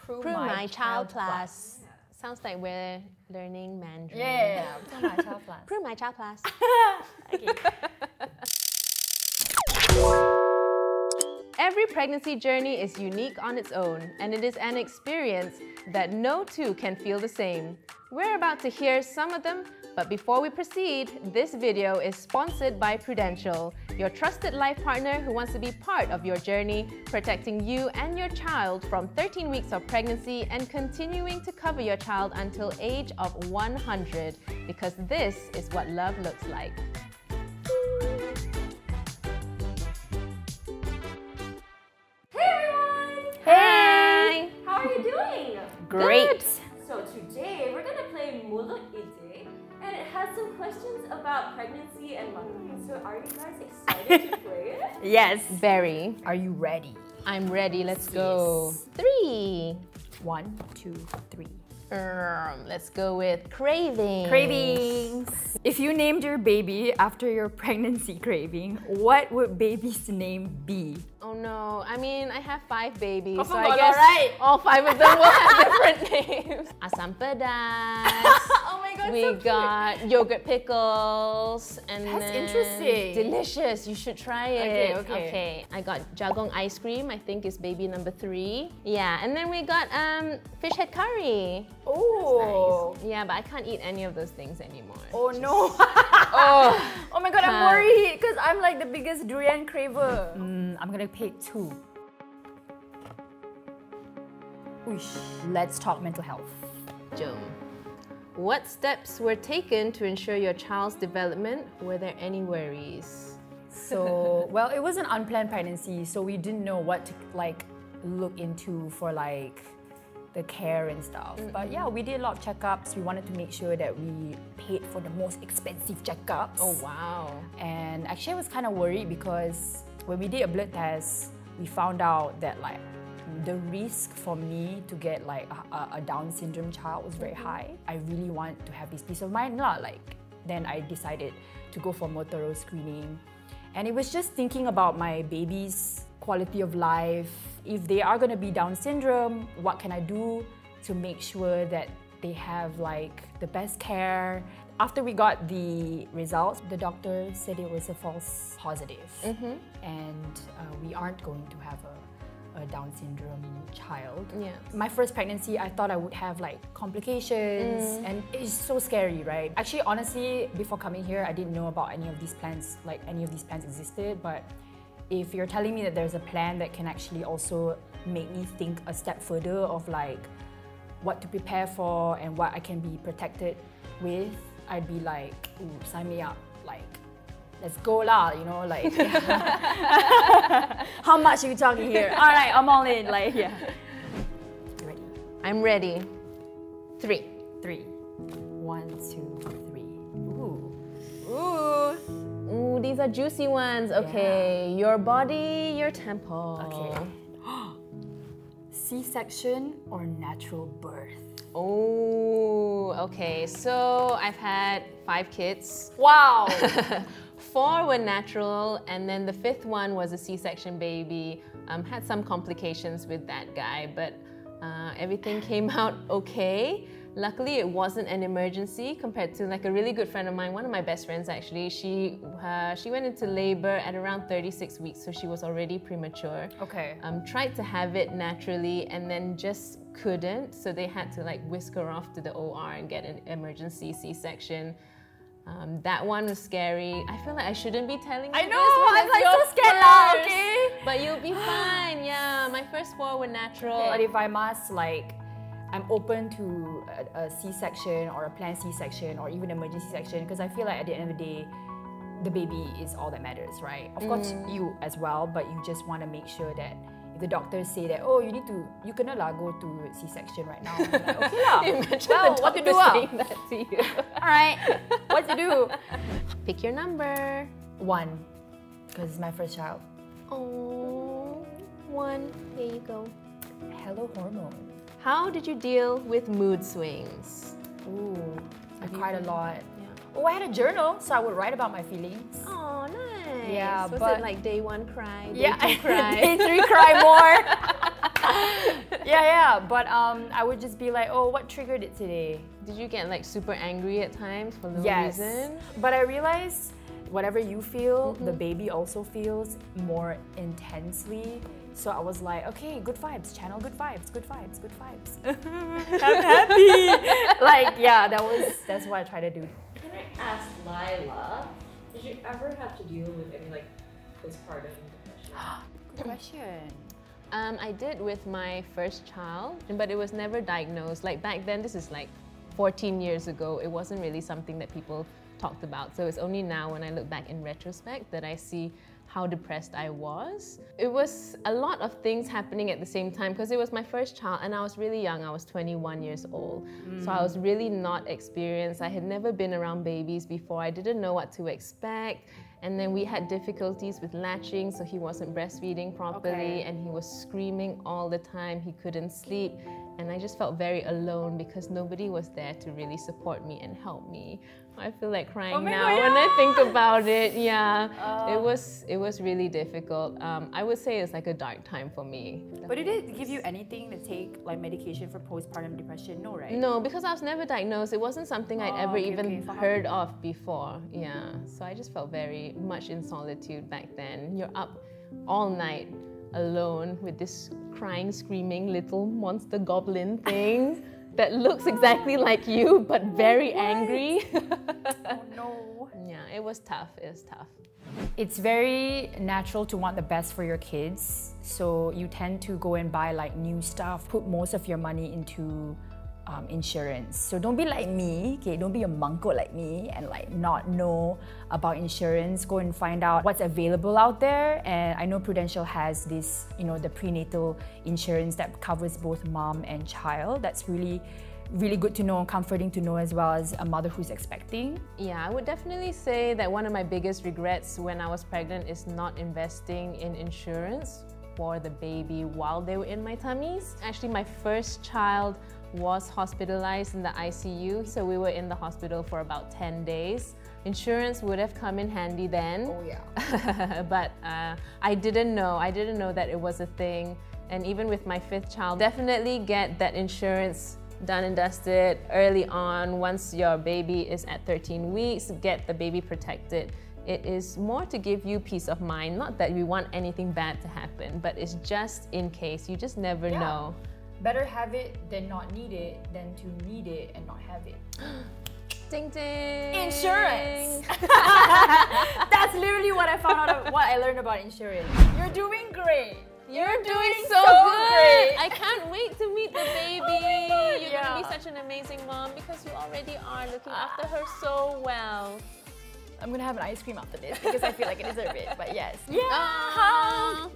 PRUMy Child Plus. Sounds like we're learning Mandarin. Yeah, PRUMy Child Plus. PRUMy Child Plus. Okay. Every pregnancy journey is unique on its own, and it is an experience that no two can feel the same. We're about to hear some of them, but before we proceed, this video is sponsored by Prudential, your trusted life partner who wants to be part of your journey, protecting you and your child from 13 weeks of pregnancy and continuing to cover your child until age of 100, because this is what love looks like. Hey! How are you doing? Great! So today we're gonna play Mulut Itik, and it has some questions about pregnancy and motherhood. So are you guys excited to play it? Yes! Very. Are you ready? I'm ready, let's go. 3. 1, 2, 3. Let's go with cravings. Cravings! If you named your baby after your pregnancy craving, what would baby's name be? Oh no, I mean, I have 5 babies, so forgot, I guess alright. all 5 of them will have different names. Asam pedas. Oh my god, We so got yogurt pickles, and That's then interesting. delicious. You should try it. Okay. I got jagong ice cream. I think is baby number 3. Yeah, and then we got fish head curry. Oh! Nice. Yeah, but I can't eat any of those things anymore. Oh no! Oh my god, I'm worried because I'm like the biggest durian craver. I'm gonna pick 2. Oosh. Let's talk mental health. Jom. What steps were taken to ensure your child's development? Were there any worries? So, well, it was an unplanned pregnancy, so we didn't know what to like look into for like the care and stuff. But yeah, we did a lot of checkups. We wanted to make sure that we paid for the most expensive checkups. Oh wow. And actually I was kind of worried because when we did a blood test, we found out that like the risk for me to get like a Down syndrome child was very high. I really want to have this peace of mind lah. Like, then I decided to go for motherhood screening. And it was just thinking about my baby's quality of life. If they are going to be Down syndrome, what can I do to make sure that they have like the best care? After we got the results, the doctor said it was a false positive. And we aren't going to have a Down syndrome child. Yeah. My first pregnancy, I thought I would have like complications, and it's so scary, right? Actually, honestly, before coming here, I didn't know about any of these plans, like any of these plans existed, but if you're telling me that there's a plan that can actually also make me think a step further of like what to prepare for and what I can be protected with, I'd be like, ooh, sign me up. Like, let's go lah, you know, like. How much are you talking here? All right, I'm all in, like, yeah. You ready? I'm ready. 3. 3. 1, 2, 3. Ooh. Ooh. Ooh, these are juicy ones. Okay, your body, your temple. Okay. C-section or natural birth? Oh, okay. So I've had 5 kids. Wow. 4 were natural, and then the 5th one was a C-section baby. Had some complications with that guy, but everything came out okay. Luckily, it wasn't an emergency compared to like a really good friend of mine, one of my best friends actually. She went into labor at around 36 weeks, so she was already premature. Okay. Tried to have it naturally and then just couldn't, so they had to like whisk her off to the OR and get an emergency C-section. That one was scary. I feel like I shouldn't be telling you I this know, when I'm it's like your so scared now, first. okay? But you'll be fine, yeah. My first 4 were natural. But if I must, like, I'm open to a C-section or a planned C-section or even emergency C-section, because I feel like at the end of the day, the baby is all that matters, right? Of course, you as well, but you just want to make sure that if the doctors say that, oh, you cannot go to C-section right now. I'm like, okay lah. Imagine well, the what to doctor do? saying that to you. All right, what to do? Pick your number. 1, because it's my first child. Oh, 1. Here you go. Hello, hormone. How did you deal with mood swings? Ooh, I cried a lot. Yeah. Oh, I had a journal, so I would write about my feelings. Oh, nice. Yeah, was but it like day 1 cry, day yeah, 2 cry? day 3 cry more. Yeah. But I would just be like, oh, what triggered it today? Did you get like super angry at times for no reason? But I realized whatever you feel, the baby also feels more intensely. So I was like, okay, good vibes, channel good vibes, good vibes, good vibes. I'm happy. Like, yeah, that's what I try to do. Can I ask Lila, did you ever have to deal with any like postpartum depression? Good question. I did with my first child, but it was never diagnosed. Like back then, this is like 14 years ago, it wasn't really something that people talked about. So it's only now when I look back in retrospect that I see how depressed I was. It was a lot of things happening at the same time because it was my first child and I was really young. I was 21 years old. So I was really not experienced. I had never been around babies before. I didn't know what to expect. And then we had difficulties with latching, so he wasn't breastfeeding properly and he was screaming all the time. He couldn't sleep. And I just felt very alone because nobody was there to really support me and help me. I feel like crying now when I think about it. Yeah, it was really difficult. I would say it's like a dark time for me. But did it give you anything to take, like medication for postpartum depression? No, right? No, because I was never diagnosed. It wasn't something I'd ever even heard of before. Yeah, so I just felt very much in solitude back then. You're up all night alone with this crying, screaming little monster goblin thing that looks exactly like you but very angry. Oh no. Yeah, it was tough. It was tough. It's very natural to want the best for your kids, so you tend to go and buy like new stuff, put most of your money into insurance. So don't be like me, okay? Don't be a monko like me and like not know about insurance. Go and find out what's available out there. And I know Prudential has this, you know, the prenatal insurance that covers both mom and child. That's really good to know, comforting to know as well as a mother who's expecting. Yeah, I would definitely say that one of my biggest regrets when I was pregnant is not investing in insurance for the baby while they were in my tummies. Actually, my first child was hospitalized in the ICU, so we were in the hospital for about 10 days. Insurance would have come in handy then. Oh yeah. But I didn't know that it was a thing. And even with my fifth child, definitely get that insurance done and dusted early on. Once your baby is at 13 weeks, get the baby protected. It is more to give you peace of mind, not that we want anything bad to happen, but it's just in case. You just never know. Better have it than not need it than to need it and not have it. Ding ding! Insurance! That's literally what I found out of what I learned about insurance. You're doing great! You're doing so good! I can't wait to meet the baby! Oh You're gonna be such an amazing mom because you already are looking after her so well. I'm gonna have an ice cream after this because I feel like I deserve it, but yes. Yeah!